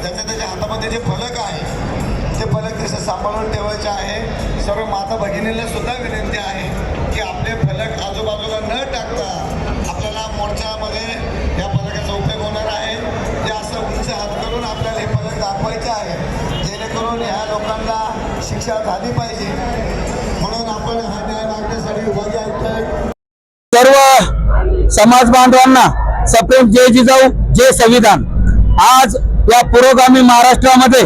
त्याच्या हातामध्ये जे फलक आहे ते फलक तसे सांभाळून ठेवायचे आहे। सर्व माता भगिनींना सुद्धा विनंती आहे की आपले फलक आजूबाजूला न टाकता आपल्याला मोर्चामध्ये या फलकाचा उपयोग होणार आहे। जे असं उंच हात करून आपल्याला हे फलक दाखवायचे आहे जेणेकरून ह्या लोकांना शिक्षा झाली पाहिजे। म्हणून आपण हा न्याय मागण्यासाठी विभागीय आयुक्त सर्व समाज बांधवांना सप्रेम जय जिजाऊ जय संविधान। आज या पुरोगामी महाराष्ट्रामध्ये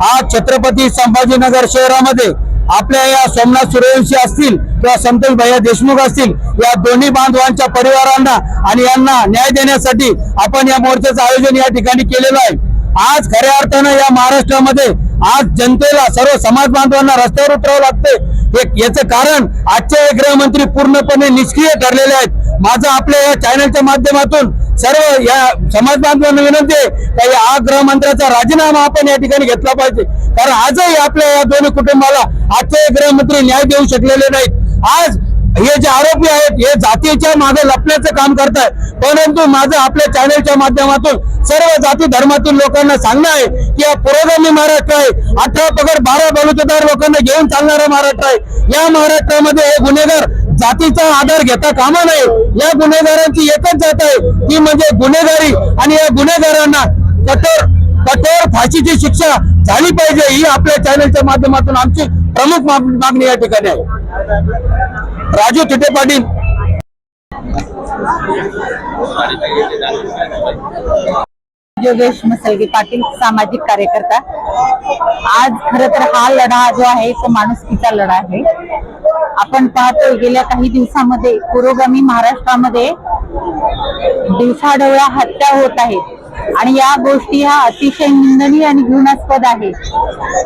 आज छत्रपती संभाजीनगर शहरामध्ये आपल्या या सोमनाथ सूर्यवंशी असतील किंवा संतोष भैया देशमुख असतील या दोन्ही बांधवांच्या परिवारांना आणि यांना न्याय देण्यासाठी आपण या मोर्चाचं आयोजन या ठिकाणी केलेलं आहे। आज खऱ्या अर्थानं या महाराष्ट्रामध्ये आज जनतेला सर्व समाज बांधवांना रस्त्यावर उतरावं लागते। याचं कारण आजचे गृहमंत्री पूर्णपणे निष्क्रिय ठरलेले आहेत। माझं आपल्या या चॅनलच्या माध्यमातून सर्व या समाज बांधवांना विनंती आहे की या गृहमंत्र्याचा राजीनामा आपण या ठिकाणी घेतला पाहिजे, कारण आजही आपल्या या दोन्ही कुटुंबाला आजचे गृहमंत्री न्याय देऊ शकलेले नाहीत। आज हे जे आरोपी आहेत हे जातीच्या मागे लपण्याचं काम करतायत, परंतु माझं आपल्या चॅनलच्या माध्यमातून सर्व जाती धर्मातील लोकांना सांगणं आहे की या पुरोगामी महाराष्ट्र आहे, 18 पगड 12 बलुतेदार लोकांना घेऊन चालणारा महाराष्ट्र आहे। या महाराष्ट्रामध्ये हे गुन्हेगार जातीचा आधार घेता कामा नये। या गुन्हेगारांची एकच जात आहे ती म्हणजे गुन्हेगारी, आणि या गुन्हेगारांना कठोर फाशीची शिक्षा झाली पाहिजे ही आपल्या चॅनलच्या माध्यमातून आमची प्रमुख मागणी या ठिकाणी आहे। राजू तिटे पाटील। योगेश मसलगे पाटील, सामाजिक कार्यकर्ता। आज खरं तर हा लढा जो आहे तो माणुसकीचा लढा आहे। आपण पाहतो गेल्या काही दिवसांमध्ये पुरोगामी महाराष्ट्रामध्ये दिवसाढवळ्या हत्या होत आहेत आणि या गोष्टी ह्या अतिशय निंदनीय आणि घृणास्पद आहे।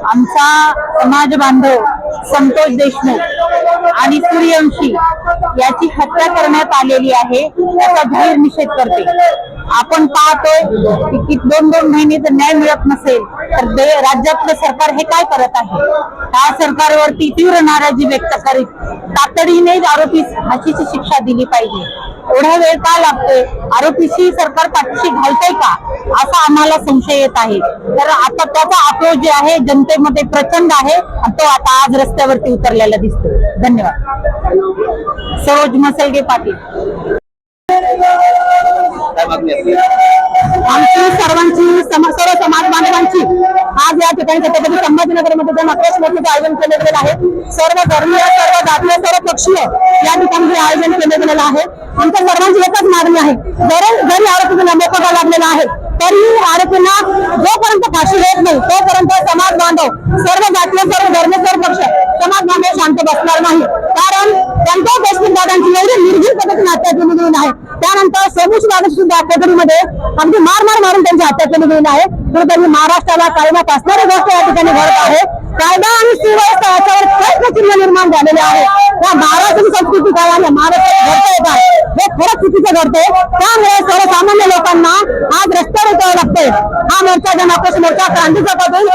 आमचा समाज बांधव संतोष देशमुख आणि सूर्यवंशी याची हत्या करण्यात आलेली आहे, त्याचा जाहीर निषेध करते। आपण पाहतोय की 2-2 महिने जर न्याय मिळत नसेल तर राज्यातलं सरकार हे काय करत आहे। त्या सरकारवरती तीव्र नाराजी व्यक्त करीत तातडीने आरोपी फाशीची शिक्षा दिली पाहिजे। एवढा वेळ का लागतोय, आरोपीशी सरकार पाठीशी घालतंय का असा आम्हाला संशय येत आहे। तर आता त्याचा आक्रोश जे आहे जनतेमध्ये प्रचंड आहे आणि तो आता आज रस्त्यावरती उतरलेला दिसतो। धन्यवाद। सरोज मसलगे पाटील। आमची सर्वांची सर्व समाज बांधवांची आज या ठिकाणी छत्रपती संभाजीनगरमध्ये जन आक्रोश मोर्चाचं आयोजन केलं गेलेलं आहे। सर्व धर्मीय, सर्व जातीय, सर्व पक्षीय या ठिकाणी हे आयोजन केलं गेलेलं आहे। आमच्या सर्वांची एकच मागणी आहे, जरी आरोपींना मोकोटा लागलेला आहे तरी आरोपींना जोपर्यंत फाशी होत नाही तोपर्यंत समाज बांधव, सर्व जातीय, सर्व धर्मीय, सर्व पक्ष समाज बांधव शांत बसणार नाही। कारण त्यांच्या देशमुख दादांची एवढी निर्भीड पद्धतीने हत्या केली गेली आहे, त्यानंतर सोमू दादांची सुद्धा कोठडीमध्ये अगदी मारून त्यांची हत्या केली गेली आहे। कुठेतरी महाराष्ट्राला कायदा फासणारी गोष्ट या ठिकाणी घडत आहे। कायदा आणि सुव्यवस्था याच्यावर प्रश्नचिन्ह निर्माण झालेले आहे। या महाराष्ट्राची संस्कृती काय आहे, महाराष्ट्रात घडतंय काय, हे खरंच चुकीचं घडतंय। त्यामुळे सर्वसामान्य लोकांना आज रस्त्यावर उतरावं लागतंय। हा मोर्चा जन आक्रोश मोर्चा क्रांती चौकातून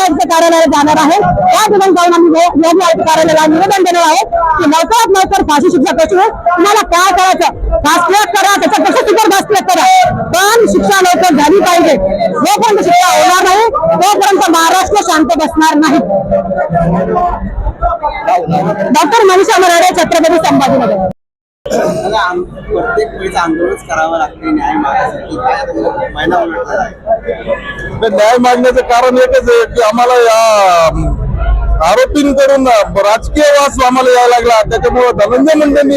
आयुक्त कार्यालयात जाणार आहे। त्या ठिकाणी जाऊन आम्ही आयुक्त कार्यालयाला निवेदन देणार आहे की लवकरात लवकर फाशी शिक्षा कशी होईल, तुम्हाला काय करायचं फास्ट ट्रॅक करा, त्याच्यापेक्षा सुपर फास्ट ट्रॅक करा, पण शिक्षा लवकर झाली पाहिजे। जोपर्यंत शिक्षा होणार नाही तोपर्यंत महाराष्ट्र शांत बसणार नाही। डॉक्टर मनीषा मराठे, छत्रपती संभाजीनगर। प्रत्येक वेळेस आंदोलनच करावं लागते न्याय मागण्यासाठी, काय महिना न्याय मागण्याचं कारण एकच आहे की आम्हाला या आरोपींकडून राजकीय वास आम्हाला यायला लागला। त्याच्यामुळे धनंजय मुंडेंनी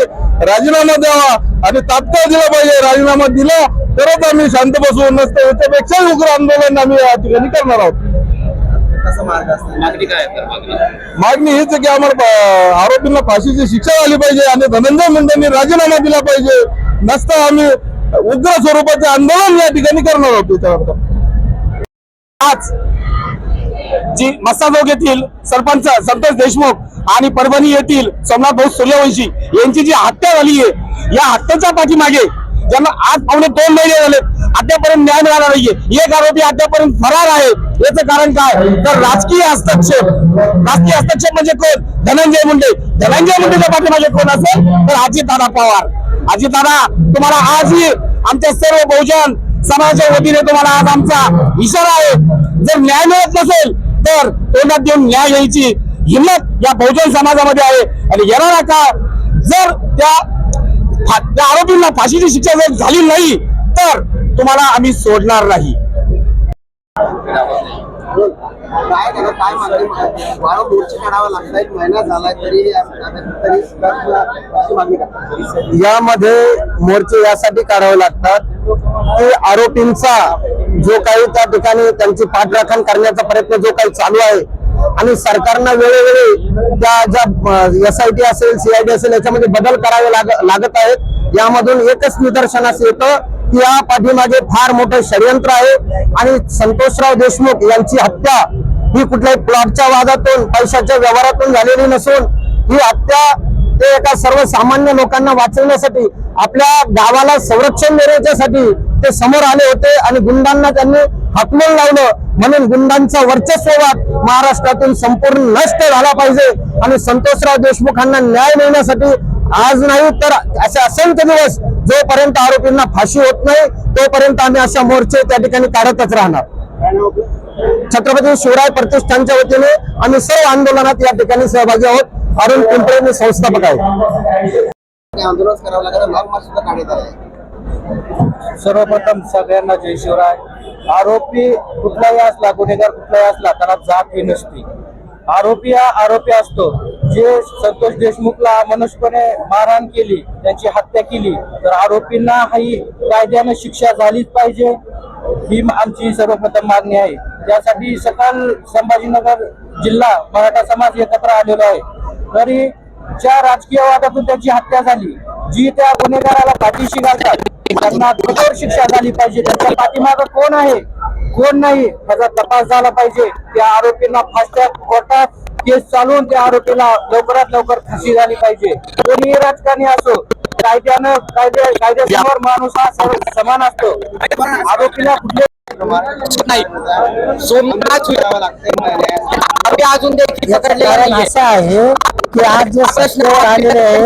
राजीनामा द्यावा आणि तात्काळ दिला पाहिजे। राजीनामा दिला तरच आम्ही शांत बसू, नसतं याच्यापेक्षा उग्र आंदोलन आम्ही या ठिकाणी करणार आहोत। कसा मार्ग असतो, मागणी काय आहे? मागणी हीच आहे की आम्हाला आरोपींना फाशीची शिक्षा झाली पाहिजे आणि धनंजय मुंडेंनी राजीनामा दिला पाहिजे, नसता आम्ही उग्र स्वरूपाचे आंदोलन या ठिकाणी करणार आहोत। त्याच्यावर आज जी मस्साजोग येथील सरपंच संतोष देशमुख आणि परभणी येथील सोमनाथ भाऊ सूर्यवंशी यांची जी हत्या झाली आहे, या हत्येच्या पाठीमागे ज्यांना आज पावणे 2 महिने झाले अद्यापर्यंत न्याय मिळाला नाहीये, एक आरोपी अद्यापर्यंत फरार आहे। याचं कारण काय तर राजकीय हस्तक्षेप म्हणजे कोण, धनंजय मुंडेच्या पाठीमागे कोण असेल तर अजितदादा पवार। अजितदादा तुम्हाला आजही आमच्या सर्व बहुजन समाजाच्या वतीने तुम्हाला आज आमचा इशारा आहे, जर न्याय मिळत नसेल तर तोंडात देऊन न्याय घ्यायची हिंमत या बहुजन समाजामध्ये आहे. आणि येणारा काळ जर त्या आरोपींना फाशीची शिक्षा जर झाली नाही तर तुम्हाला आम्ही सोडणार नाही. काय त्याला काय मागणी वारंवार मोर्चे काढावा लागतात, एक महिना झालाय तरी अशी मागणी करतात. यामध्ये मोर्चे यासाठी काढावे लागतात की आरोपींचा जो काही त्या ठिकाणी त्यांची पाठराखण करण्याचा प्रयत्न जो काही चालू आहे आणि सरकारनं वेळोवेळी त्या ज्या SIT असेल CID असेल याच्यामध्ये बदल करावे लागत आहेत. यामधून एकच निदर्शनास येतं की या पाठीमागे फार मोठं षडयंत्र आहे आणि संतोषराव देशमुख यांची हत्या ही कुठल्याही प्लॉटच्या वादातून पैशाच्या व्यवहारातून झालेली नसून ही हत्या ते एका सर्वसामान्य लोकांना वाचवण्यासाठी आपल्या गावाला संरक्षण देण्याच्यासाठी ते समोर आले होते आणि गुंडांना त्यांनी हाकलून लावलं. म्हणून गुंडांचा वर्चस्ववाद महाराष्ट्रातून संपूर्ण नष्ट झाला पाहिजे आणि संतोषराव देशमुखांना न्याय मिळण्यासाठी आज नाही तर असे असंख्य दिवस जोपर्यंत आरोपींना फाशी होत नाही तोपर्यंत आम्ही अशा मोर्चे त्या ठिकाणी काढतच राहणार. छत्रपती शिवराय प्रतिष्ठानच्या वतीने आम्ही सर्व आंदोलनात या ठिकाणी सहभागी आहोत. अरुण पिंपळे मी संस्थापक आहे. आंदोलन करावं लागेल, लॉंग मार्च सुद्धा काढण्यात आहे. सर्वप्रथम सगळ्यांना जय शिवराय. आरोपी कुठलाही असला, गुन्हेगार कुठलाही असला त्याला जात ही नसती. आरोपी हा आरोपी असतो. जे संतोष देशमुखला मनुष्यपणे मारहाण केली, त्यांची हत्या केली तर आरोपींना ही कायद्याने शिक्षा झालीच पाहिजे ही आमची सर्वप्रथम मागणी आहे. त्यासाठी सकल संभाजीनगर जिल्हा मराठा समाज एकत्र आलेलो आहे. तरी ज्या राजकीय वादातून त्यांची हत्या झाली, जी त्या गुन्हेगाराला पाठीशी घालतात त्यांना कठोर शिक्षा झाली पाहिजे. त्यांच्या पाठीमागं कोण आहे कोण नाही त्याचा तपास झाला पाहिजे. त्या आरोपींना फास्ट्रॅक कोर्टात केस चालवून त्या आरोपीला लवकरात लवकर फाशी झाली पाहिजे. कोणीही राजकारणी असो, कायद्यासमोर माणूस हा समान असतो. आरोपीला कुठले नाही अजून देखील असं आहे की आज जे सत्तेवर आलेले आहे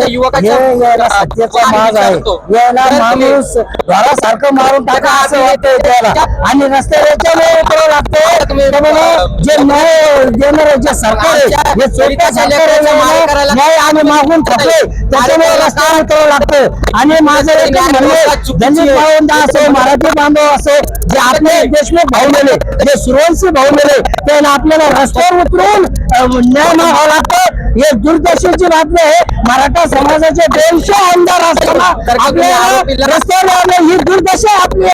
सत्तेचा माग आहे. याला माणूस घरासारखं मारून टाका असं वाटतंय त्याला आणि रस्त्याच्या उतरावं लागतं. त्यामुळे जे न्याय देणारे जे सरकार आहे, जे चोरीचा सरकार आहे, न्याय आम्ही मागून थकले त्याच्यामुळे रस्त्यावर उतरावं लागतं. आणि माझं एक म्हणणे, दलित भावंड असो, मराठी बांधव असो, जे आपले देशमुख भाऊ मेले, जे सूर्यवंशी भाऊ मेले, त्यांना आपल्याला रस्त्यावर उतरून न्याय मागावा लागतं. हे दुर्दशेची बातमी आहे. मराठा समाजाचे 200 आमदार असताना आपल्याला रस्त्यावर ही दुर्दशा आपली